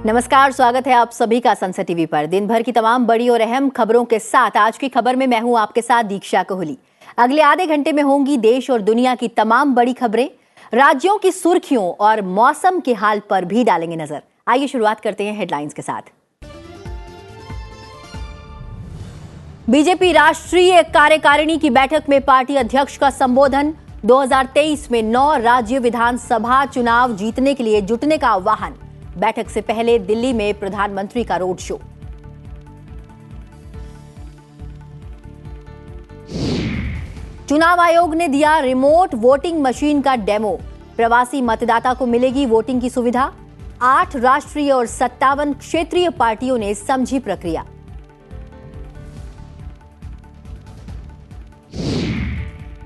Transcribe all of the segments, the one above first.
नमस्कार, स्वागत है आप सभी का संसद टीवी पर। दिन भर की तमाम बड़ी और अहम खबरों के साथ आज की खबर में मैं हूं आपके साथ दीक्षा कोहली। अगले आधे घंटे में होंगी देश और दुनिया की तमाम बड़ी खबरें, राज्यों की सुर्खियों और मौसम के हाल पर भी डालेंगे नजर। आइए शुरुआत करते हैं हेडलाइंस के साथ। बीजेपी राष्ट्रीय कार्यकारिणी की बैठक में पार्टी अध्यक्ष का संबोधन। 2023 में 9 राज्य विधानसभा चुनाव जीतने के लिए जुटने का आह्वान। बैठक से पहले दिल्ली में प्रधानमंत्री का रोड शो। चुनाव आयोग ने दिया रिमोट वोटिंग मशीन का डेमो। प्रवासी मतदाता को मिलेगी वोटिंग की सुविधा। 8 राष्ट्रीय और 57 क्षेत्रीय पार्टियों ने समझी प्रक्रिया।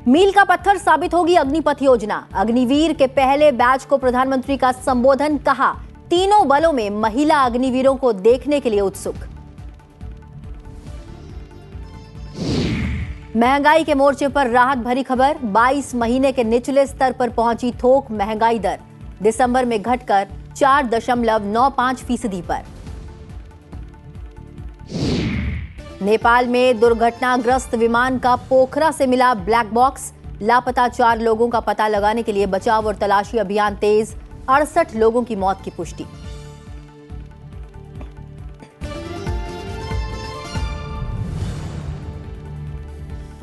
मील का पत्थर साबित होगी अग्निपथ योजना। अग्निवीर के पहले बैच को प्रधानमंत्री का संबोधन। कहा, तीनों बलों में महिला अग्निवीरों को देखने के लिए उत्सुक। महंगाई के मोर्चे पर राहत भरी खबर। 22 महीने के निचले स्तर पर पहुंची थोक महंगाई दर। दिसंबर में घटकर 4.95% पर। नेपाल में दुर्घटनाग्रस्त विमान का पोखरा से मिला ब्लैक बॉक्स। लापता 4 लोगों का पता लगाने के लिए बचाव और तलाशी अभियान तेज। 68 लोगों की मौत की पुष्टि।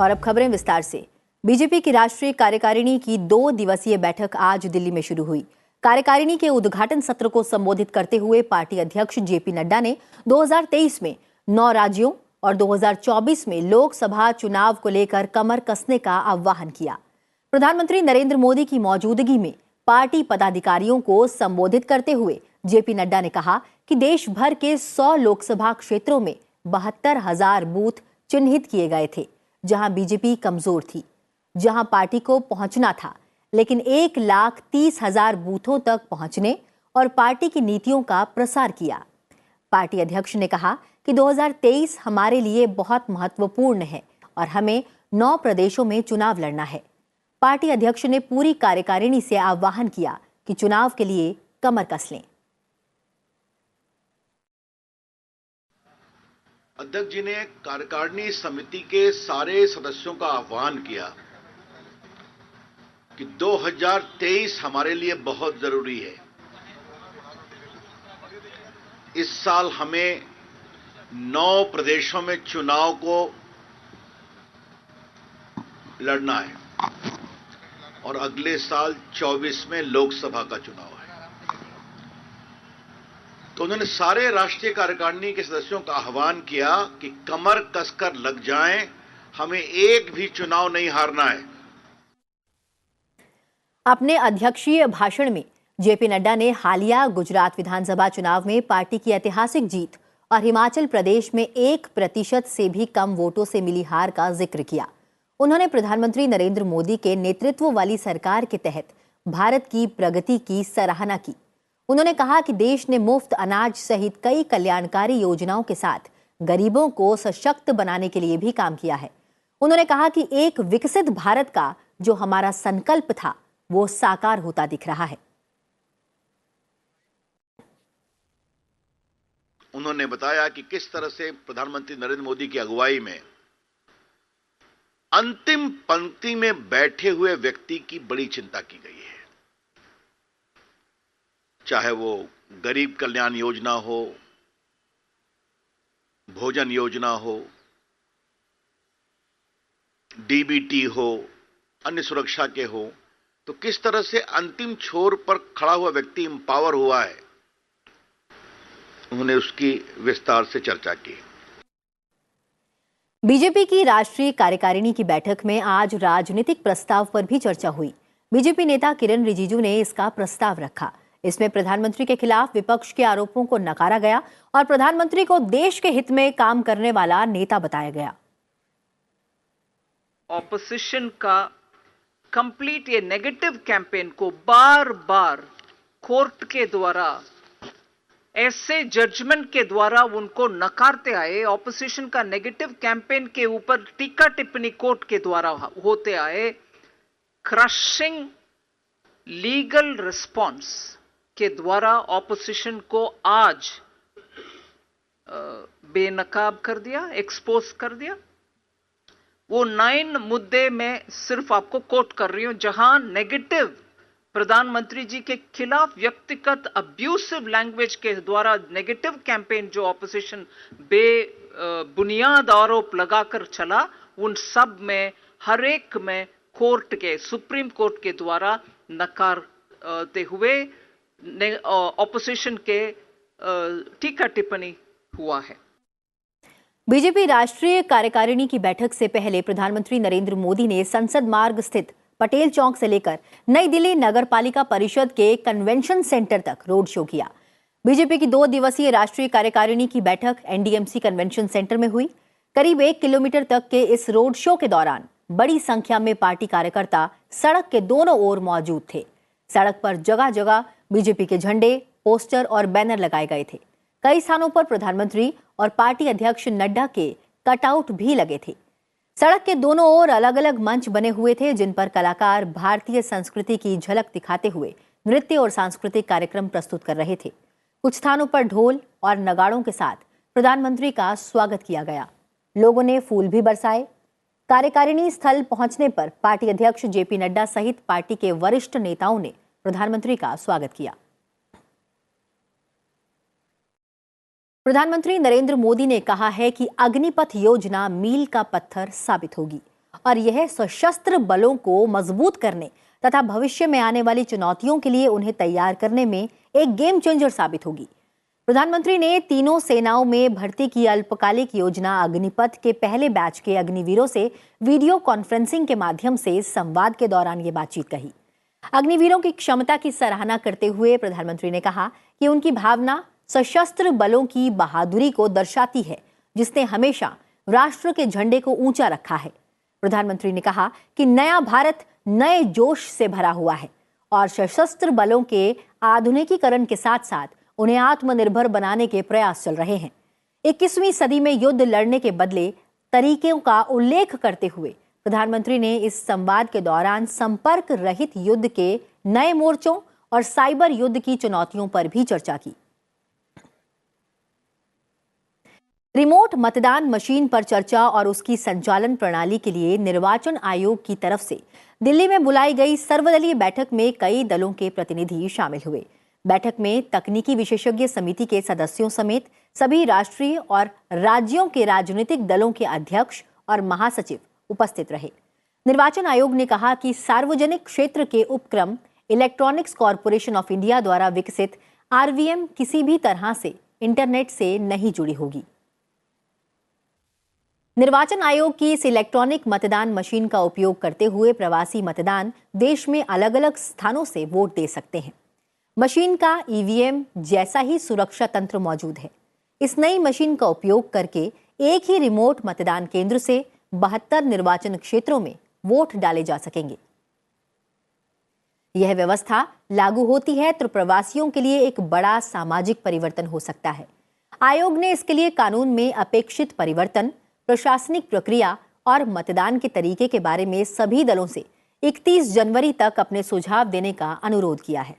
और अब खबरें विस्तार से। बीजेपी की राष्ट्रीय कार्यकारिणी की 2 दिवसीय बैठक आज दिल्ली में शुरू हुई। कार्यकारिणी के उद्घाटन सत्र को संबोधित करते हुए पार्टी अध्यक्ष जेपी नड्डा ने 2023 में 9 राज्यों और 2024 में लोकसभा चुनाव को लेकर कमर कसने का आह्वान किया। प्रधानमंत्री नरेंद्र मोदी की मौजूदगी में पार्टी पदाधिकारियों को संबोधित करते हुए जेपी नड्डा ने कहा कि देश भर के 100 लोकसभा क्षेत्रों में 72,000 बूथ चिन्हित किए गए थे जहां बीजेपी कमजोर थी, जहां पार्टी को पहुंचना था, लेकिन 1,30,000 बूथों तक पहुंचने और पार्टी की नीतियों का प्रसार किया। पार्टी अध्यक्ष ने कहा कि 2023 हमारे लिए बहुत महत्वपूर्ण है और हमें 9 प्रदेशों में चुनाव लड़ना है। पार्टी अध्यक्ष ने पूरी कार्यकारिणी से आह्वान किया कि चुनाव के लिए कमर कस लें। अध्यक्ष जी ने कार्यकारिणी समिति के सारे सदस्यों का आह्वान किया कि 2023 हमारे लिए बहुत जरूरी है। इस साल हमें 9 प्रदेशों में चुनाव को लड़ना है और अगले साल 24 में लोकसभा का चुनाव है। तो उन्होंने सारे राष्ट्रीय कार्यकारिणी के सदस्यों का आह्वान किया कि कमर कसकर लग जाएं, हमें एक भी चुनाव नहीं हारना है। अपने अध्यक्षीय भाषण में जेपी नड्डा ने हालिया गुजरात विधानसभा चुनाव में पार्टी की ऐतिहासिक जीत और हिमाचल प्रदेश में 1% से भी कम वोटों से मिली हार का जिक्र किया। उन्होंने प्रधानमंत्री नरेंद्र मोदी के नेतृत्व वाली सरकार के तहत भारत की प्रगति की सराहना की। उन्होंने कहा कि देश ने मुफ्त अनाज सहित कई कल्याणकारी योजनाओं के साथ गरीबों को सशक्त बनाने के लिए भी काम किया है। उन्होंने कहा कि एक विकसित भारत का जो हमारा संकल्प था वो साकार होता दिख रहा है। उन्होंने बताया कि किस तरह से प्रधानमंत्री नरेंद्र मोदी की अगुवाई में अंतिम पंक्ति में बैठे हुए व्यक्ति की बड़ी चिंता की गई है, चाहे वो गरीब कल्याण योजना हो, भोजन योजना हो, डीबीटी हो, अन्य सुरक्षा के हो। तो किस तरह से अंतिम छोर पर खड़ा हुआ व्यक्ति एम्पावर हुआ है, उन्होंने उसकी विस्तार से चर्चा की। बीजेपी की राष्ट्रीय कार्यकारिणी की बैठक में आज राजनीतिक प्रस्ताव पर भी चर्चा हुई। बीजेपी नेता किरण रिजिजू ने इसका प्रस्ताव रखा। इसमें प्रधानमंत्री के खिलाफ विपक्ष के आरोपों को नकारा गया और प्रधानमंत्री को देश के हित में काम करने वाला नेता बताया गया। ऑपोजिशन का कंप्लीट ये नेगेटिव कैंपेन को बार बार कोर्ट के द्वारा ऐसे जजमेंट के द्वारा उनको नकारते आए। ऑपोजिशन का नेगेटिव कैंपेन के ऊपर टीका टिप्पणी कोर्ट के द्वारा होते आए। क्रशिंग लीगल रिस्पॉन्स के द्वारा ऑपोजिशन को आज बेनकाब कर दिया, एक्सपोज कर दिया। वो 9 मुद्दे मैं सिर्फ आपको कोट कर रही हूं, जहां नेगेटिव प्रधानमंत्री जी के खिलाफ व्यक्तिगत अब्यूसिव लैंग्वेज के द्वारा नेगेटिव कैंपेन जो ऑपोजिशन बुनियाद आरोप लगाकर चला, उन सब में हर एक में कोर्ट के, सुप्रीम कोर्ट के द्वारा नकारते हुए ऑपोजिशन के टीका टिप्पणी हुआ है। बीजेपी राष्ट्रीय कार्यकारिणी की बैठक से पहले प्रधानमंत्री नरेंद्र मोदी ने संसद मार्ग स्थित पटेल चौक से लेकर नई दिल्ली नगरपालिका परिषद के कन्वेंशन सेंटर तक रोड शो किया। बीजेपी की 2 दिवसीय राष्ट्रीय कार्यकारिणी की बैठक एनडीएमसी कन्वेंशन सेंटर में हुई। करीब 1 किलोमीटर तक के इस रोड शो के दौरान बड़ी संख्या में पार्टी कार्यकर्ता सड़क के दोनों ओर मौजूद थे। सड़क पर जगह जगह बीजेपी के झंडे, पोस्टर और बैनर लगाए गए थे। कई स्थानों पर प्रधानमंत्री और पार्टी अध्यक्ष नड्डा के कटआउट भी लगे थे। सड़क के दोनों ओर अलग अलग मंच बने हुए थे, जिन पर कलाकार भारतीय संस्कृति की झलक दिखाते हुए नृत्य और सांस्कृतिक कार्यक्रम प्रस्तुत कर रहे थे। कुछ स्थानों पर ढोल और नगाड़ों के साथ प्रधानमंत्री का स्वागत किया गया। लोगों ने फूल भी बरसाए। कार्यकारिणी स्थल पहुंचने पर पार्टी अध्यक्ष जेपी नड्डा सहित पार्टी के वरिष्ठ नेताओं ने प्रधानमंत्री का स्वागत किया। प्रधानमंत्री नरेंद्र मोदी ने कहा है कि अग्निपथ योजना मील का पत्थर साबित होगी और यह सशस्त्र बलों को मजबूत करने तथा भविष्य में आने वाली चुनौतियों के लिए उन्हें तैयार करने में एक गेम चेंजर साबित होगी। प्रधानमंत्री ने तीनों सेनाओं में भर्ती की अल्पकालिक योजना अग्निपथ के पहले बैच के अग्निवीरों से वीडियो कॉन्फ्रेंसिंग के माध्यम से संवाद के दौरान ये बातचीत कही। अग्निवीरों की क्षमता की सराहना करते हुए प्रधानमंत्री ने कहा कि उनकी भावना सशस्त्र बलों की बहादुरी को दर्शाती है, जिसने हमेशा राष्ट्र के झंडे को ऊंचा रखा है। प्रधानमंत्री ने कहा कि नया भारत नए जोश से भरा हुआ है और सशस्त्र बलों के आधुनिकीकरण के साथ साथ उन्हें आत्मनिर्भर बनाने के प्रयास चल रहे हैं। 21वीं सदी में युद्ध लड़ने के बदले तरीकों का उल्लेख करते हुए प्रधानमंत्री ने इस संवाद के दौरान संपर्क रहित युद्ध के नए मोर्चों और साइबर युद्ध की चुनौतियों पर भी चर्चा की। रिमोट मतदान मशीन पर चर्चा और उसकी संचालन प्रणाली के लिए निर्वाचन आयोग की तरफ से दिल्ली में बुलाई गई सर्वदलीय बैठक में कई दलों के प्रतिनिधि शामिल हुए। बैठक में तकनीकी विशेषज्ञ समिति के सदस्यों समेत सभी राष्ट्रीय और राज्यों के राजनीतिक दलों के अध्यक्ष और महासचिव उपस्थित रहे। निर्वाचन आयोग ने कहा कि सार्वजनिक क्षेत्र के उपक्रम इलेक्ट्रॉनिक्स कॉरपोरेशन ऑफ इंडिया द्वारा विकसित आरवीएम किसी भी तरह से इंटरनेट से नहीं जुड़ी होगी। निर्वाचन आयोग की इस इलेक्ट्रॉनिक मतदान मशीन का उपयोग करते हुए प्रवासी मतदान देश में अलग अलग स्थानों से वोट दे सकते हैं। मशीन का ईवीएम जैसा ही सुरक्षा तंत्र मौजूद है। इस नई मशीन का उपयोग करके एक ही रिमोट मतदान केंद्र से 72 निर्वाचन क्षेत्रों में वोट डाले जा सकेंगे। यह व्यवस्था लागू होती है तो प्रवासियों के लिए एक बड़ा सामाजिक परिवर्तन हो सकता है। आयोग ने इसके लिए कानून में अपेक्षित परिवर्तन, प्रशासनिक प्रक्रिया और मतदान के तरीके के बारे में सभी दलों से 31 जनवरी तक अपने सुझाव देने का अनुरोध किया है।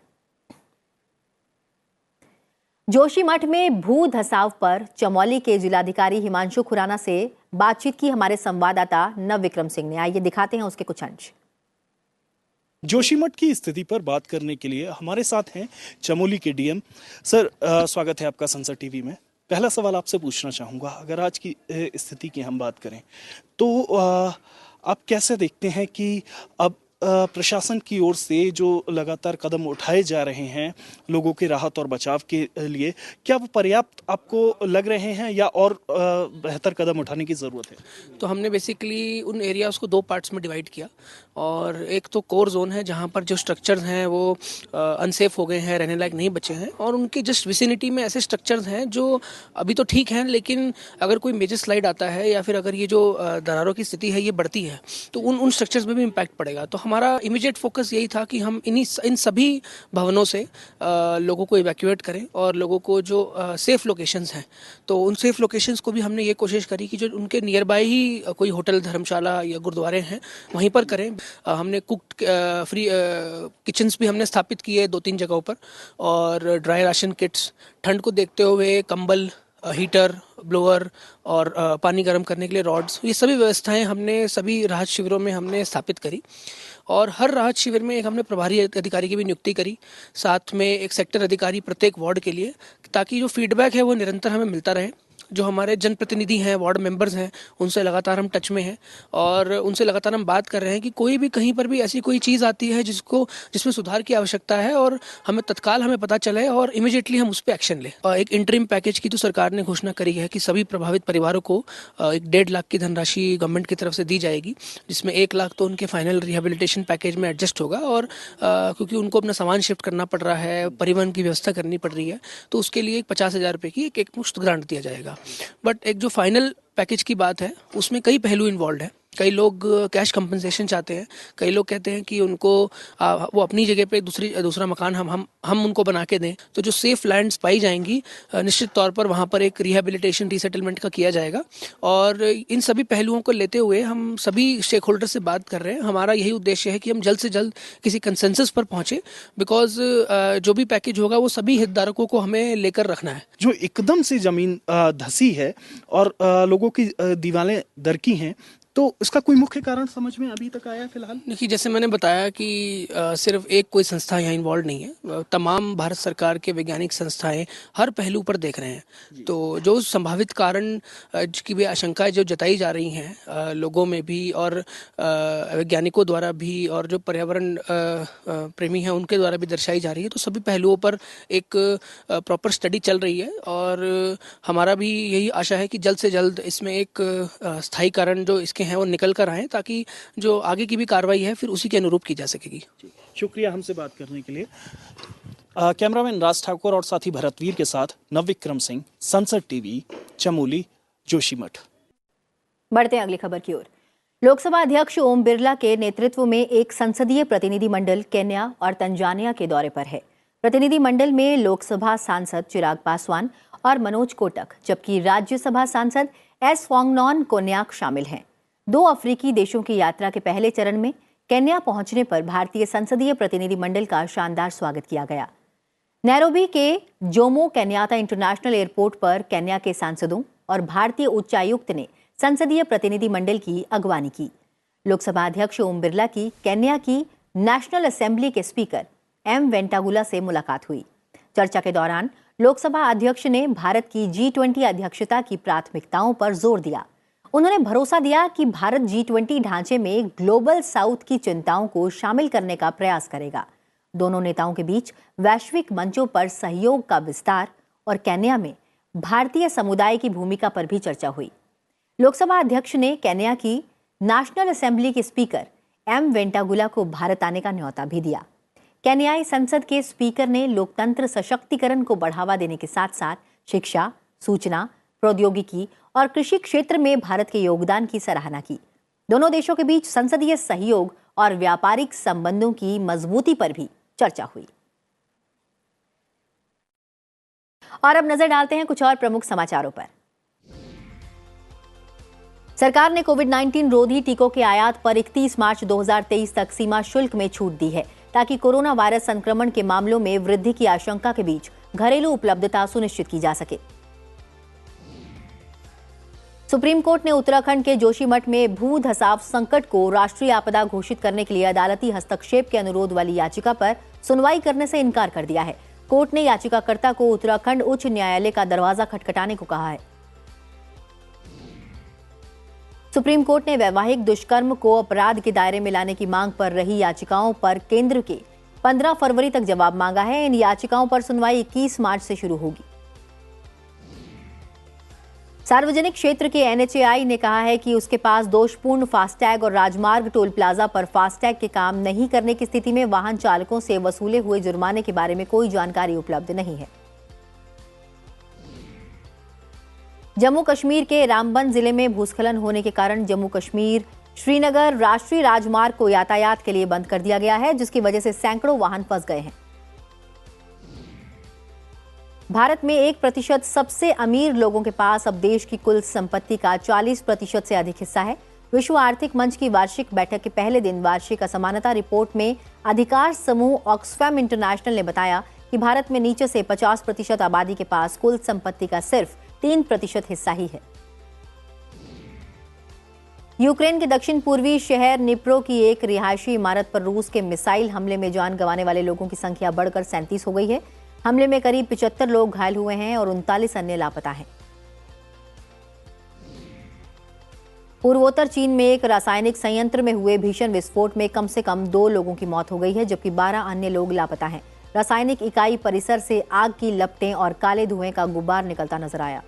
जोशीमठ में भू धसाव पर चमोली के जिलाधिकारी हिमांशु खुराना से बातचीत की हमारे संवाददाता नव विक्रम सिंह ने। आइए दिखाते हैं उसके कुछ अंश। जोशीमठ की स्थिति पर बात करने के लिए हमारे साथ हैं चमोली के डीएम। सर, स्वागत है आपका संसद टीवी में। पहला सवाल आपसे पूछना चाहूँगा, अगर आज की स्थिति की हम बात करें तो आप कैसे देखते हैं कि अब प्रशासन की ओर से जो लगातार कदम उठाए जा रहे हैं लोगों के राहत और बचाव के लिए, क्या वो पर्याप्त आपको लग रहे हैं या और बेहतर कदम उठाने की ज़रूरत है? तो हमने बेसिकली उन एरियाज़ को 2 पार्ट्स में डिवाइड किया और एक तो कोर जोन है जहाँ पर जो स्ट्रक्चर्स हैं वो अनसेफ हो गए हैं, रहने लायक नहीं बचे हैं, और उनके जस्ट विसिनिटी में ऐसे स्ट्रक्चर्स हैं जो अभी तो ठीक हैं, लेकिन अगर कोई मेजर स्लाइड आता है या फिर अगर ये जो दरारों की स्थिति है ये बढ़ती है तो उन स्ट्रक्चर्स में भी इम्पैक्ट पड़ेगा। तो हमारा इमीडिएट फोकस यही था कि हम इन सभी भवनों से लोगों को इवैक्यूएट करें और लोगों को जो सेफ लोकेशंस हैं तो उन सेफ लोकेशंस को भी हमने ये कोशिश करी कि जो उनके नियर बाय ही कोई होटल, धर्मशाला या गुरुद्वारे हैं वहीं पर करें। हमने कुक्ड फ्री किचन्स भी हमने स्थापित किए 2-3 जगहों पर, और ड्राई राशन किट्स, ठंड को देखते हुए कंबल, हीटर, ब्लोअर और पानी गर्म करने के लिए रॉड्स, ये सभी व्यवस्थाएं हमने सभी राहत शिविरों में हमने स्थापित करी। और हर राहत शिविर में एक हमने प्रभारी अधिकारी की भी नियुक्ति करी, साथ में एक सेक्टर अधिकारी प्रत्येक वार्ड के लिए, ताकि जो फीडबैक है वो निरंतर हमें मिलता रहे। जो हमारे जनप्रतिनिधि हैं, वार्ड मेंबर्स हैं, उनसे लगातार हम टच में हैं और उनसे लगातार हम बात कर रहे हैं कि कोई भी कहीं पर भी ऐसी कोई चीज़ आती है जिसमें सुधार की आवश्यकता है और हमें तत्काल पता चले और इमीडिएटली हम उस पर एक्शन लें। और एक इंटरिम पैकेज की तो सरकार ने घोषणा करी है कि सभी प्रभावित परिवारों को 1.5 लाख की धनराशि गवर्नमेंट की तरफ से दी जाएगी, जिसमें 1 लाख तो उनके फाइनल रिहेबिलिटेशन पैकेज में एडजस्ट होगा। और क्योंकि उनको अपना सामान शिफ्ट करना पड़ रहा है, परिवहन की व्यवस्था करनी पड़ रही है, तो उसके लिए 50,000 रुपये की एक मुश्त ग्रांट दिया जाएगा। बट एक जो फाइनल पैकेज की बात है उसमें कई पहलू इन्वॉल्व है। कई लोग कैश कंपनसेशन चाहते हैं, कई लोग कहते हैं कि उनको वो अपनी जगह पे दूसरा मकान हम उनको बना के दें। तो जो सेफ लैंड्स पाई जाएंगी निश्चित तौर पर वहाँ पर एक रिहेबिलिटेशन, रीसेटलमेंट का किया जाएगा। और इन सभी पहलुओं को लेते हुए हम सभी स्टेक होल्डर से बात कर रहे हैं। हमारा यही उद्देश्य है कि हम जल्द से जल्द किसी कंसेंसस पर पहुँचे, बिकॉज जो भी पैकेज होगा वो सभी हितधारकों को हमें लेकर रखना है। जो एकदम से जमीन धसी है और लोगों की दीवारें दरकी हैं, तो इसका कोई मुख्य कारण समझ में अभी तक आया फिलहाल? देखिए, जैसे मैंने बताया कि सिर्फ एक कोई संस्था यहाँ इन्वॉल्व नहीं है, तमाम भारत सरकार के वैज्ञानिक संस्थाएं हर पहलू पर देख रहे हैं। तो जो संभावित कारण की भी आशंकाएं जो जताई जा रही हैं लोगों में भी और वैज्ञानिकों द्वारा भी और जो पर्यावरण प्रेमी हैं उनके द्वारा भी दर्शाई जा रही है, तो सभी पहलुओं पर एक प्रॉपर स्टडी चल रही है। और हमारा भी यही आशा है कि जल्द से जल्द इसमें एक स्थायी कारण जो इसके हैं वो निकल कर आए, ताकि जो आगे की भी कार्रवाई है फिर उसी के अनुरूप की जा सकेगी। शुक्रिया हमसे बात करने के लिए। कैमरामैन राज ठाकुर और साथी भरतवीर के साथ नवविक्रम सिंह, संसद टीवी, चमोली, जोशीमठ। बढ़ते हैं अगली खबर की ओर। लोकसभा अध्यक्ष ओम बिरला के नेतृत्व में एक संसदीय प्रतिनिधि मंडल केन्या और तंजानिया के दौरे पर है। प्रतिनिधि मंडल में लोकसभा सांसद चिराग पासवान और मनोज कोटक, जबकि राज्यसभा सांसद एस वांगनॉन कोन्याक शामिल हैं। 2 अफ्रीकी देशों की यात्रा के पहले चरण में केन्या पहुंचने पर भारतीय संसदीय प्रतिनिधि मंडल का शानदार स्वागत किया गया। नैरोबी के जोमो केन्याता इंटरनेशनल एयरपोर्ट पर केन्या के सांसदों और भारतीय उच्चायुक्त ने संसदीय प्रतिनिधि मंडल की अगवानी की। लोकसभा अध्यक्ष ओम बिरला की केन्या की नेशनल असेंबली के स्पीकर एम वेंटागुला से मुलाकात हुई। चर्चा के दौरान लोकसभा अध्यक्ष ने भारत की G20 अध्यक्षता की प्राथमिकताओं पर जोर दिया। उन्होंने भरोसा दिया कि भारत G20 ढांचे में ग्लोबल साउथ की चिंताओं को शामिल करने का प्रयास करेगा। दोनों नेताओं के बीच वैश्विक मंचों पर सहयोग का विस्तार और केन्या में भारतीय समुदाय की भूमिका पर भी चर्चा हुई। लोकसभा अध्यक्ष ने केन्या की नेशनल असेंबली के स्पीकर एम वेंटागुला को भारत आने का न्योता भी दिया। केन्याई संसद के स्पीकर ने लोकतंत्र सशक्तिकरण को बढ़ावा देने के साथ साथ शिक्षा, सूचना, प्रौद्योगिकी और कृषि क्षेत्र में भारत के योगदान की सराहना की। दोनों देशों के बीच संसदीय सहयोग और व्यापारिक संबंधों की मजबूती पर भी चर्चा हुई। और अब नजर डालते हैं कुछ और प्रमुख समाचारों पर। सरकार ने कोविड-19 रोधी टीकों के आयात पर 31 मार्च 2023 तक सीमा शुल्क में छूट दी है, ताकि कोरोना वायरस संक्रमण के मामलों में वृद्धि की आशंका के बीच घरेलू उपलब्धता सुनिश्चित की जा सके। सुप्रीम कोर्ट ने उत्तराखंड के जोशीमठ में भू धसाव संकट को राष्ट्रीय आपदा घोषित करने के लिए अदालती हस्तक्षेप के अनुरोध वाली याचिका पर सुनवाई करने से इनकार कर दिया है। कोर्ट ने याचिकाकर्ता को उत्तराखंड उच्च न्यायालय का दरवाजा खटखटाने को कहा है। सुप्रीम कोर्ट ने वैवाहिक दुष्कर्म को अपराध के दायरे में लाने की मांग पर रही याचिकाओं पर केंद्र के 15 फरवरी तक जवाब मांगा है। इन याचिकाओं पर सुनवाई 21 मार्च से शुरू होगी। सार्वजनिक क्षेत्र के NHAI ने कहा है कि उसके पास दोषपूर्ण फास्टैग और राजमार्ग टोल प्लाजा पर फास्टैग के काम नहीं करने की स्थिति में वाहन चालकों से वसूले हुए जुर्माने के बारे में कोई जानकारी उपलब्ध नहीं है। जम्मू कश्मीर के रामबन जिले में भूस्खलन होने के कारण जम्मू कश्मीर श्रीनगर राष्ट्रीय राजमार्ग को यातायात के लिए बंद कर दिया गया है, जिसकी वजह से सैकड़ों वाहन फंस गए हैं। भारत में 1% सबसे अमीर लोगों के पास अब देश की कुल संपत्ति का 40% से अधिक हिस्सा है। विश्व आर्थिक मंच की वार्षिक बैठक के पहले दिन वार्षिक असमानता रिपोर्ट में अधिकार समूह ऑक्सफैम इंटरनेशनल ने बताया कि भारत में नीचे से 50% आबादी के पास कुल संपत्ति का सिर्फ 3% हिस्सा ही है। यूक्रेन के दक्षिण पूर्वी शहर निप्रो की एक रिहायशी इमारत पर रूस के मिसाइल हमले में जान गंवाने वाले लोगों की संख्या बढ़कर 37 हो गई है। हमले में करीब 75 लोग घायल हुए हैं और 39 अन्य लापता हैं। पूर्वोत्तर चीन में एक रासायनिक संयंत्र में हुए भीषण विस्फोट में कम से कम 2 लोगों की मौत हो गई है, जबकि 12 अन्य लोग लापता हैं। रासायनिक इकाई परिसर से आग की लपटें और काले धुएं का गुब्बार निकलता नजर आया।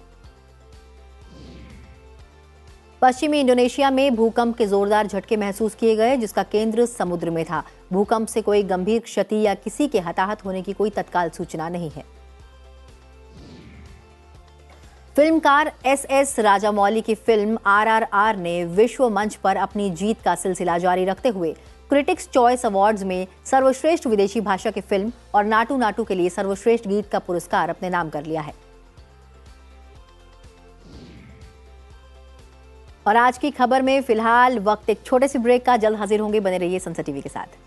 पश्चिमी इंडोनेशिया में भूकंप के जोरदार झटके महसूस किए गए, जिसका केंद्र समुद्र में था। भूकंप से कोई गंभीर क्षति या किसी के हताहत होने की कोई तत्काल सूचना नहीं है। फिल्मकार एस राजामौली की फिल्म RRR ने विश्व मंच पर अपनी जीत का सिलसिला जारी रखते हुए क्रिटिक्स चॉइस अवार्ड्स में सर्वश्रेष्ठ विदेशी भाषा की फिल्म और नाटू नाटू के लिए सर्वश्रेष्ठ गीत का पुरस्कार अपने नाम कर लिया है। और आज की खबर में फिलहाल वक्त एक छोटे से ब्रेक का, जल्द हाजिर होंगे, बने रहिए संसद टीवी के साथ।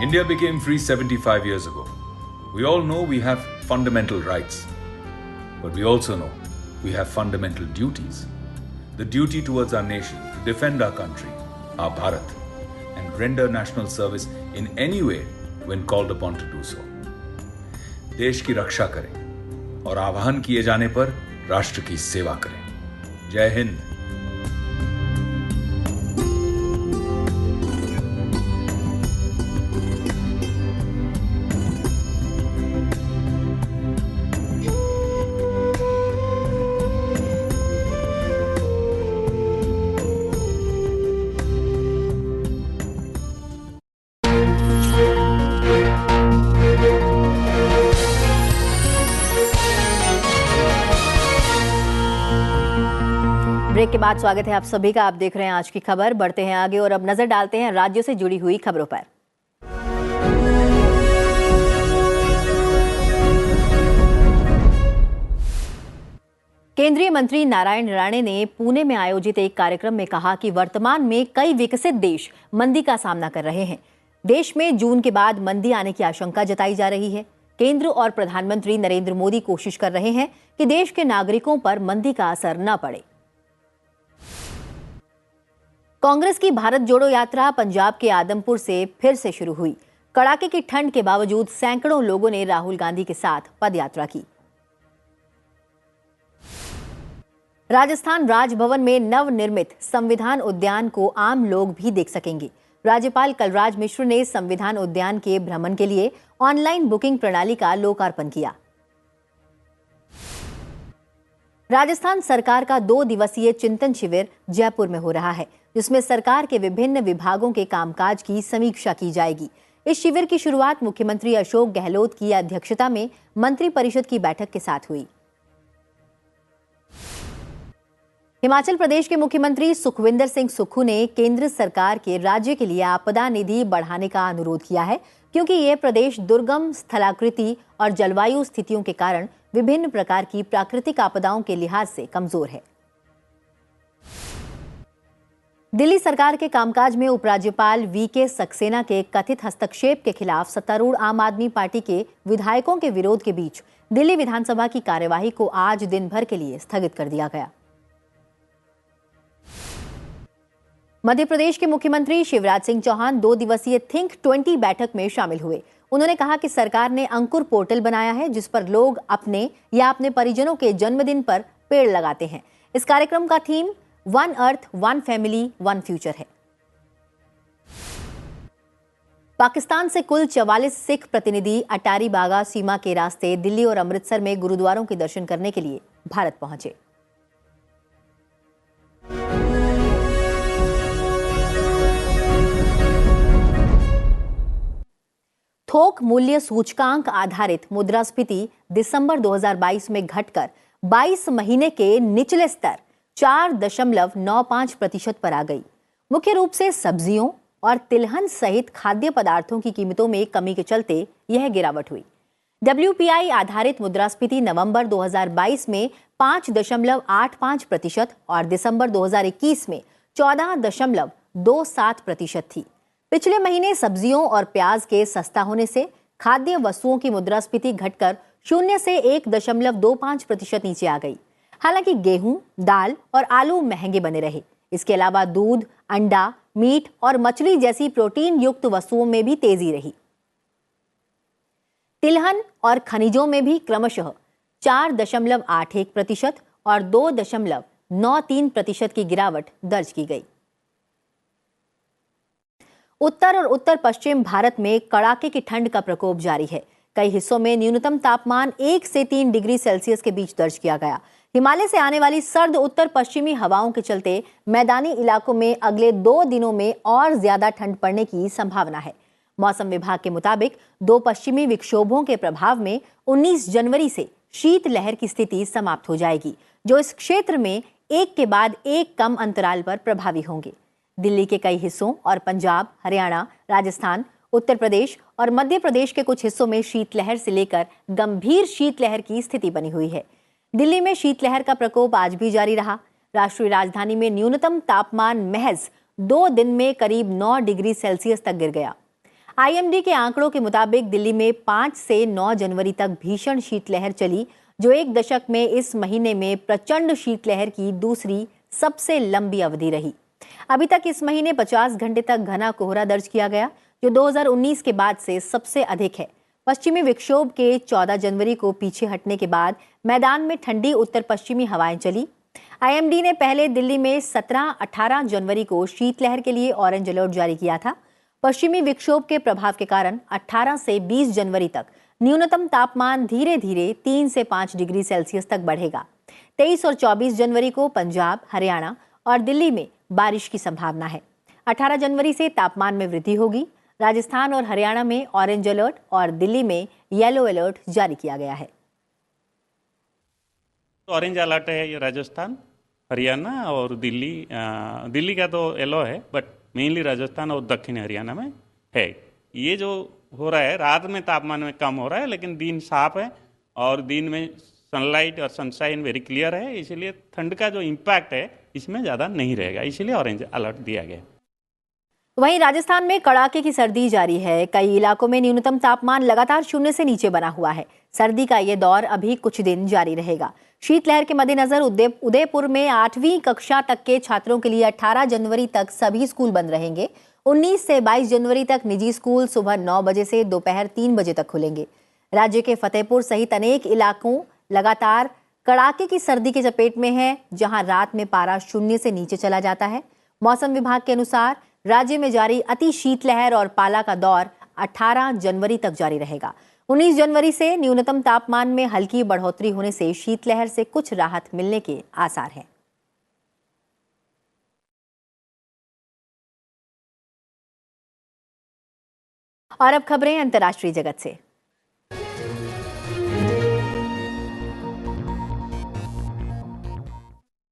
India became free 75 years ago. We all know we have fundamental rights, but we also know we have fundamental duties. The duty towards our nation to defend our country, our Bharat, and render national service in any way when called upon to do so. देश की रक्षा करें और आह्वान किए जाने पर राष्ट्र की सेवा करें। जय हिंद। ब्रेक के बाद स्वागत है आप सभी का। आप देख रहे हैं आज की खबर। बढ़ते हैं आगे और अब नजर डालते हैं राज्यों से जुड़ी हुई खबरों पर। केंद्रीय मंत्री नारायण राणे ने पुणे में आयोजित एक कार्यक्रम में कहा कि वर्तमान में कई विकसित देश मंदी का सामना कर रहे हैं। देश में जून के बाद मंदी आने की आशंका जताई जा रही है। केंद्र और प्रधानमंत्री नरेंद्र मोदी कोशिश कर रहे हैं कि देश के नागरिकों पर मंदी का असर न पड़े। कांग्रेस की भारत जोड़ो यात्रा पंजाब के आदमपुर से फिर से शुरू हुई। कड़ाके की ठंड के बावजूद सैकड़ों लोगों ने राहुल गांधी के साथ पदयात्रा की। राजस्थान राजभवन में नवनिर्मित संविधान उद्यान को आम लोग भी देख सकेंगे। राज्यपाल कलराज मिश्र ने संविधान उद्यान के भ्रमण के लिए ऑनलाइन बुकिंग प्रणाली का लोकार्पण किया। राजस्थान सरकार का 2 दिवसीय चिंतन शिविर जयपुर में हो रहा है, जिसमें सरकार के विभिन्न विभागों के कामकाज की समीक्षा की जाएगी। इस शिविर की शुरुआत मुख्यमंत्री अशोक गहलोत की अध्यक्षता में मंत्रिपरिषद की बैठक के साथ हुई। हिमाचल प्रदेश के मुख्यमंत्री सुखविंदर सिंह सुक्खू ने केंद्र सरकार के राज्य के लिए आपदा निधि बढ़ाने का अनुरोध किया है, क्योंकि यह प्रदेश दुर्गम स्थलाकृति और जलवायु स्थितियों के कारण विभिन्न प्रकार की प्राकृतिक आपदाओं के लिहाज से कमजोर है। दिल्ली सरकार के कामकाज में उपराज्यपाल वीके सक्सेना के कथित हस्तक्षेप के खिलाफ सत्तारूढ़ आम आदमी पार्टी के विधायकों के विरोध के बीच दिल्ली विधानसभा की कार्यवाही को आज दिन भर के लिए स्थगित कर दिया गया। मध्य प्रदेश के मुख्यमंत्री शिवराज सिंह चौहान 2 दिवसीय थिंक 20 बैठक में शामिल हुए। उन्होंने कहा कि सरकार ने अंकुर पोर्टल बनाया है, जिस पर लोग अपने या अपने परिजनों के जन्मदिन पर पेड़ लगाते हैं। इस कार्यक्रम का थीम 1 अर्थ 1 फैमिली 1 फ्यूचर है। पाकिस्तान से कुल 44 सिख प्रतिनिधि अटारी बागा सीमा के रास्ते दिल्ली और अमृतसर में गुरुद्वारों के दर्शन करने के लिए भारत पहुंचे। थोक मूल्य सूचकांक आधारित मुद्रास्फीति दिसंबर 2022 में घटकर 22 महीने के निचले स्तर 4.95% पर आ गई। मुख्य रूप से सब्जियों और तिलहन सहित खाद्य पदार्थों की कीमतों में कमी के चलते यह गिरावट हुई। WPI आधारित मुद्रास्फीति नवंबर 2022 में 5.85% और दिसंबर 2021 में 14.27% थी। पिछले महीने सब्जियों और प्याज के सस्ता होने से खाद्य वस्तुओं की मुद्रास्फीति घटकर 0 से 1.25% नीचे आ गई। हालांकि गेहूं, दाल और आलू महंगे बने रहे। इसके अलावा दूध, अंडा, मीट और मछली जैसी प्रोटीन युक्त वस्तुओं में भी तेजी रही। तिलहन और खनिजों में भी क्रमशः 4.81% और 2.93% की गिरावट दर्ज की गई। उत्तर और उत्तर पश्चिम भारत में कड़ाके की ठंड का प्रकोप जारी है। कई हिस्सों में न्यूनतम तापमान 1 से 3 डिग्री सेल्सियस के बीच दर्ज किया गया। हिमालय से आने वाली सर्द उत्तर पश्चिमी हवाओं के चलते मैदानी इलाकों में अगले 2 दिनों में और ज्यादा ठंड पड़ने की संभावना है। मौसम विभाग के मुताबिक 2 पश्चिमी विक्षोभों के प्रभाव में 19 जनवरी से शीतलहर की स्थिति समाप्त हो जाएगी, जो इस क्षेत्र में एक के बाद एक कम अंतराल पर प्रभावी होंगे। दिल्ली के कई हिस्सों और पंजाब, हरियाणा, राजस्थान, उत्तर प्रदेश और मध्य प्रदेश के कुछ हिस्सों में शीतलहर से लेकर गंभीर शीतलहर की स्थिति बनी हुई है। दिल्ली में शीतलहर का प्रकोप आज भी जारी रहा। राष्ट्रीय राजधानी में न्यूनतम तापमान महज 2 दिन में करीब 9 डिग्री सेल्सियस तक गिर गया। IMD के आंकड़ों के मुताबिक दिल्ली में 5 से 9 जनवरी तक भीषण शीतलहर चली, जो एक दशक में इस महीने में प्रचंड शीतलहर की दूसरी सबसे लंबी अवधि रही। अभी तक इस महीने 50 घंटे तक घना कोहरा दर्ज किया गया, जो 2019 के बाद से सबसे अधिक है। पश्चिमी विक्षोभ के 14 जनवरी को पीछे हटने के बाद मैदान में ठंडी उत्तर पश्चिमी हवाएं चली। IMD ने पहले दिल्ली में 17-18 जनवरी को शीतलहर के लिए ऑरेंज अलर्ट जारी किया था। पश्चिमी विक्षोभ के प्रभाव के कारण 18 से 20 जनवरी तक न्यूनतम तापमान धीरे धीरे 3 से 5 डिग्री सेल्सियस तक बढ़ेगा। 23 और 24 जनवरी को पंजाब, हरियाणा और दिल्ली में बारिश की संभावना है। 18 जनवरी से तापमान में वृद्धि होगी। राजस्थान और हरियाणा में ऑरेंज अलर्ट और दिल्ली में येलो अलर्ट जारी किया गया है। ऑरेंज अलर्ट है ये राजस्थान, हरियाणा और दिल्ली। दिल्ली का तो येलो है, बट मेनली राजस्थान और दक्षिण हरियाणा में है। ये जो हो रहा है, रात में तापमान में कम हो रहा है, लेकिन दिन साफ है और दिन में सनलाइट और सनशाइन वेरी क्लियर है, इसलिए ठंड का जो इम्पैक्ट है इसमें ज़्यादा नहीं रहेगा, इसलिए ऑरेंज अलर्ट दिया गया। वहीं राजस्थान में कड़ाके की सर्दी जारी है। कई इलाकों में न्यूनतम तापमान लगातार 0 से नीचे बना हुआ है। सर्दी का ये दौर अभी कुछ दिन जारी रहेगा। शीतलहर के मद्देनजर उदयपुर में 8वीं कक्षा तक के छात्रों के लिए 18 जनवरी तक सभी स्कूल बंद रहेंगे। 19 से 22 जनवरी तक निजी स्कूल सुबह 9 बजे से दोपहर 3 बजे तक खुलेंगे। राज्य के फतेहपुर सहित अनेक इलाकों लगातार कड़ाके की सर्दी के चपेट में है, जहां रात में पारा 0 से नीचे चला जाता है। मौसम विभाग के अनुसार राज्य में जारी अति शीतलहर और पाला का दौर 18 जनवरी तक जारी रहेगा। 19 जनवरी से न्यूनतम तापमान में हल्की बढ़ोतरी होने से शीतलहर से कुछ राहत मिलने के आसार हैं। और अब खबरें अंतर्राष्ट्रीय जगत से।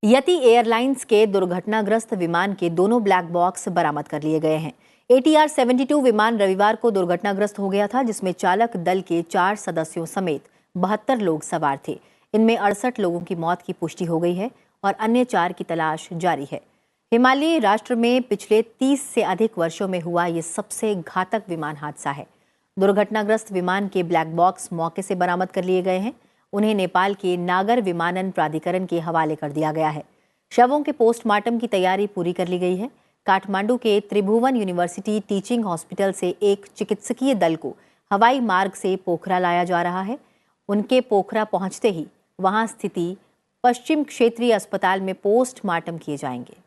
यति एयरलाइंस के दुर्घटनाग्रस्त विमान के दोनों ब्लैक बॉक्स बरामद कर लिए गए हैं। ATR 72 विमान रविवार को दुर्घटनाग्रस्त हो गया था, जिसमें चालक दल के 4 सदस्यों समेत 72 लोग सवार थे। इनमें 68 लोगों की मौत की पुष्टि हो गई है और अन्य 4 की तलाश जारी है। हिमालयी राष्ट्र में पिछले 30 से अधिक वर्षों में हुआ ये सबसे घातक विमान हादसा है। दुर्घटनाग्रस्त विमान के ब्लैक बॉक्स मौके से बरामद कर लिए गए हैं। उन्हें नेपाल के नागर विमानन प्राधिकरण के हवाले कर दिया गया है। शवों के पोस्टमार्टम की तैयारी पूरी कर ली गई है। काठमांडू के त्रिभुवन यूनिवर्सिटी टीचिंग हॉस्पिटल से एक चिकित्सकीय दल को हवाई मार्ग से पोखरा लाया जा रहा है। उनके पोखरा पहुंचते ही वहां स्थिति पश्चिम क्षेत्रीय अस्पताल में पोस्टमार्टम किए जाएंगे।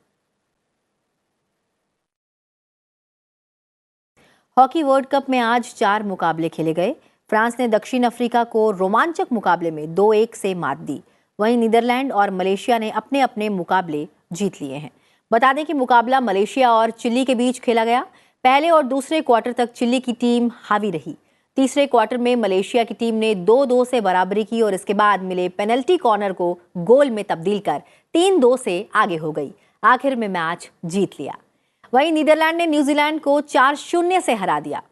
हॉकी वर्ल्ड कप में आज 4 मुकाबले खेले गए। फ्रांस ने दक्षिण अफ्रीका को रोमांचक मुकाबले में 2-1 से मात दी। वहीं नीदरलैंड और मलेशिया ने अपने अपने मुकाबले जीत लिए हैं। बता दें कि मुकाबला मलेशिया और चिली के बीच खेला गया। पहले और दूसरे क्वार्टर तक चिली की टीम हावी रही। तीसरे क्वार्टर में मलेशिया की टीम ने 2-2 से बराबरी की और इसके बाद मिले पेनल्टी कॉर्नर को गोल में तब्दील कर 3-2 से आगे हो गई। आखिर में मैच जीत लिया। वहीं नीदरलैंड ने न्यूजीलैंड को 4-0 से हरा दिया।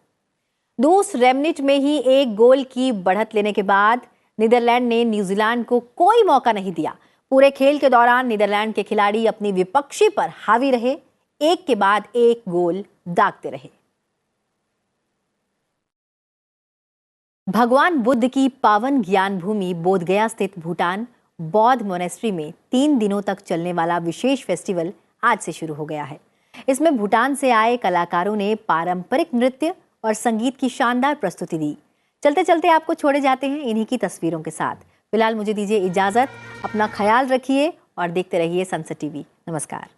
दूसरे मिनट में ही एक गोल की बढ़त लेने के बाद नीदरलैंड ने न्यूजीलैंड को कोई मौका नहीं दिया। पूरे खेल के दौरान नीदरलैंड के खिलाड़ी अपनी विपक्षी पर हावी रहे, एक के बाद एक गोल दागते रहे। भगवान बुद्ध की पावन ज्ञान भूमि बोधगया स्थित भूटान बौद्ध मोनेस्ट्री में 3 दिनों तक चलने वाला विशेष फेस्टिवल आज से शुरू हो गया है। इसमें भूटान से आए कलाकारों ने पारंपरिक नृत्य और संगीत की शानदार प्रस्तुति दी। चलते चलते आपको छोड़े जाते हैं इन्हीं की तस्वीरों के साथ। फिलहाल मुझे दीजिए इजाजत। अपना ख्याल रखिए और देखते रहिए सनसद टीवी। नमस्कार।